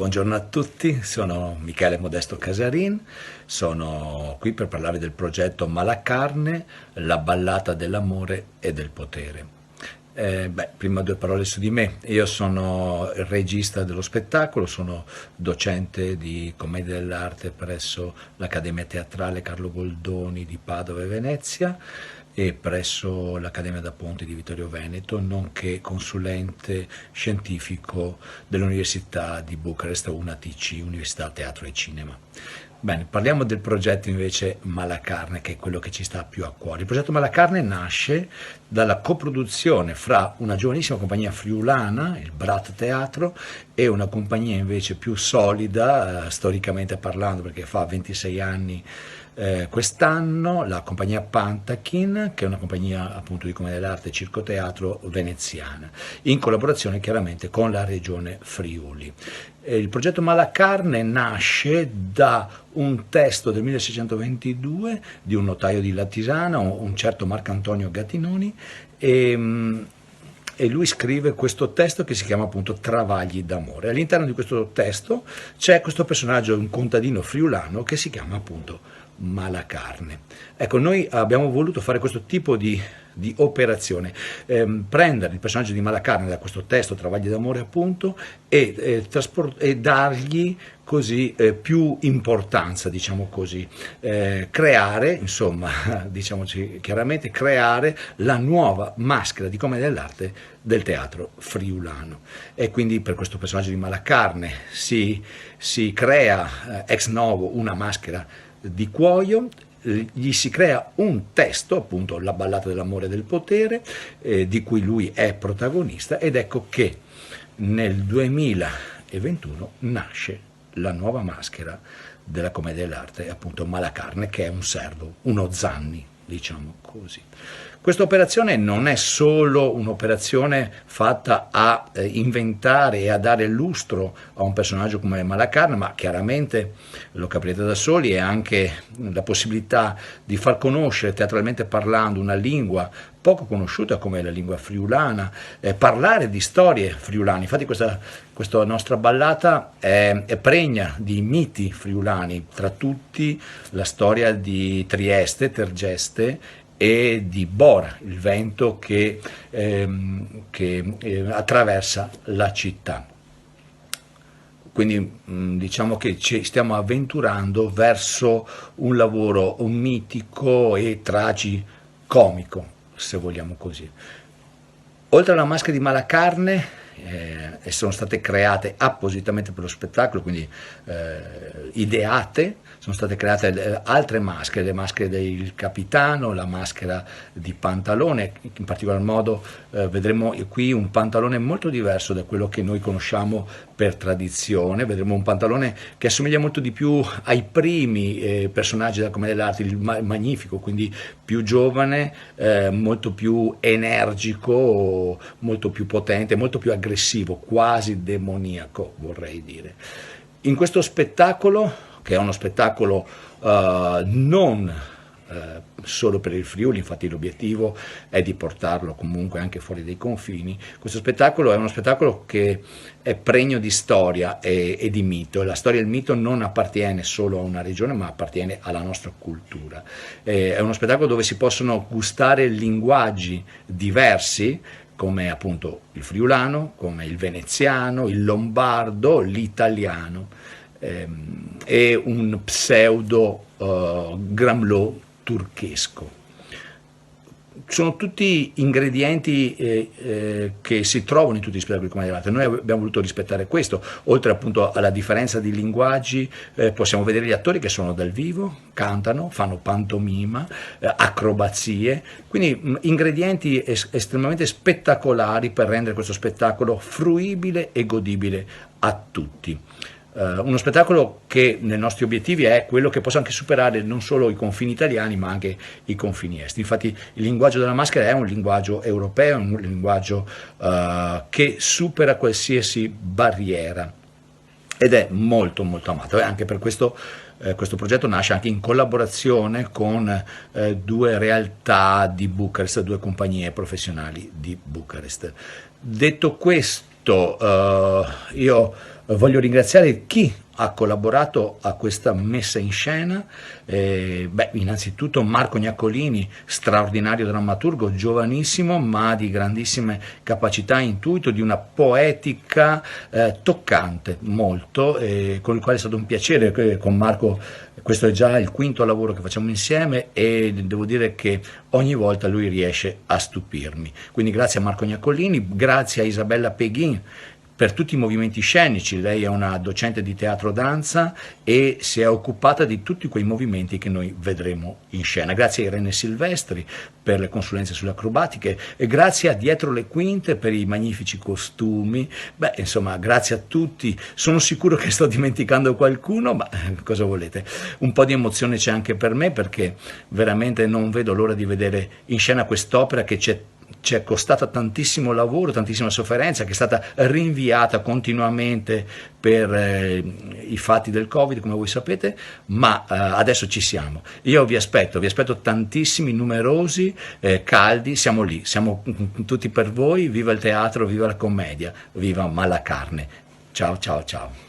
Buongiorno a tutti, sono Michele Modesto Casarin, sono qui per parlare del progetto Malacarne, la ballata dell'amore e del potere. Prima due parole su di me. Io sono il regista dello spettacolo, sono docente di commedia dell'arte presso l'Accademia Teatrale Carlo Goldoni di Padova e Venezia e presso l'Accademia da Ponte di Vittorio Veneto, nonché consulente scientifico dell'Università di Bucarest, UNATC, Università Teatro e Cinema. Bene, parliamo del progetto invece Malacarne, che è quello che ci sta più a cuore. Il progetto Malacarne nasce dalla coproduzione fra una giovanissima compagnia friulana, il Brat Teatro, e una compagnia invece più solida, storicamente parlando, perché fa 26 anni quest'anno, la compagnia Pantachin, che è una compagnia appunto di commedia dell'arte e circoteatro veneziana, in collaborazione chiaramente con la regione Friuli. Il progetto Malacarne nasce da un testo del 1622 di un notaio di Latisana, un certo Marcantonio Gattinoni, e lui scrive questo testo che si chiama appunto Travagli d'amore. All'interno di questo testo c'è questo personaggio, un contadino friulano, che si chiama appunto Malacarne. Ecco, noi abbiamo voluto fare questo tipo di operazione, prendere il personaggio di Malacarne da questo testo Travagli d'amore appunto e dargli così più importanza, diciamo così, creare, insomma, diciamoci chiaramente, creare la nuova maschera di commedia dell'arte del teatro friulano. E quindi per questo personaggio di Malacarne si crea ex novo una maschera di cuoio, gli si crea un testo, appunto la ballata dell'amore e del potere, di cui lui è protagonista, ed ecco che nel 2021 nasce la nuova maschera della commedia dell'arte, appunto Malacarne, che è un servo, uno Zanni, diciamo così. Questa operazione non è solo un'operazione fatta a inventare e a dare lustro a un personaggio come Malacarne, ma chiaramente, lo capirete da soli, è anche la possibilità di far conoscere teatralmente parlando una lingua poco conosciuta come la lingua friulana, parlare di storie friulane. Infatti questa nostra ballata è pregna di miti friulani, tra tutti la storia di Trieste, Tergeste, e di Bora, il vento che attraversa la città. Quindi diciamo che ci stiamo avventurando verso un lavoro mitico e tragicomico, se vogliamo così. Oltre alla maschera di Malacarne, sono state create appositamente per lo spettacolo, quindi ideate, sono state create altre maschere, le maschere del capitano, la maschera di Pantalone, in particolar modo vedremo qui un Pantalone molto diverso da quello che noi conosciamo per tradizione, vedremo un Pantalone che assomiglia molto di più ai primi personaggi della commedia dell'arte, il Magnifico, quindi più giovane, molto più energico, molto più potente, molto più aggressivo, quasi demoniaco vorrei dire. In questo spettacolo, che è uno spettacolo non solo per il Friuli, infatti l'obiettivo è di portarlo comunque anche fuori dai confini, questo spettacolo è uno spettacolo che è pregno di storia e di mito. La storia e il mito non appartiene solo a una regione, ma appartiene alla nostra cultura. È uno spettacolo dove si possono gustare linguaggi diversi, come appunto il friulano, come il veneziano, il lombardo, l'italiano, e un pseudo Gramlò turchesco. Sono tutti ingredienti che si trovano in tutti gli spettacoli di commedia dell'arte. Noi abbiamo voluto rispettare questo, oltre appunto alla differenza di linguaggi. Possiamo vedere gli attori che sono dal vivo, cantano, fanno pantomima, acrobazie, quindi ingredienti estremamente spettacolari per rendere questo spettacolo fruibile e godibile a tutti. Uno spettacolo che nei nostri obiettivi è quello che possa anche superare non solo i confini italiani ma anche i confini esteri. Infatti il linguaggio della maschera è un linguaggio europeo, un linguaggio che supera qualsiasi barriera ed è molto molto amato, e anche per questo questo progetto nasce anche in collaborazione con due realtà di Bucarest, due compagnie professionali di Bucarest. Detto questo, io Voglio ringraziare chi ha collaborato a questa messa in scena, innanzitutto Marco Gnaccolini, straordinario drammaturgo, giovanissimo ma di grandissime capacità e intuito, di una poetica toccante molto, con il quale è stato un piacere. Con Marco questo è già il quinto lavoro che facciamo insieme e devo dire che ogni volta lui riesce a stupirmi. Quindi grazie a Marco Gnaccolini, grazie a Isabella Peghin per tutti i movimenti scenici. Lei è una docente di teatro danza e si è occupata di tutti quei movimenti che noi vedremo in scena. Grazie a Irene Silvestri per le consulenze sulle acrobatiche e grazie a Dietro le Quinte per i magnifici costumi. Insomma, grazie a tutti. Sono sicuro che sto dimenticando qualcuno, ma cosa volete? Un po' di emozione c'è anche per me, perché veramente non vedo l'ora di vedere in scena quest'opera che ci è costata tantissimo lavoro, tantissima sofferenza, che è stata rinviata continuamente per i fatti del Covid, come voi sapete, ma adesso ci siamo. Io vi aspetto tantissimi, numerosi, caldi, siamo lì, siamo tutti per voi. Viva il teatro, viva la commedia, viva Malacarne. Ciao ciao ciao.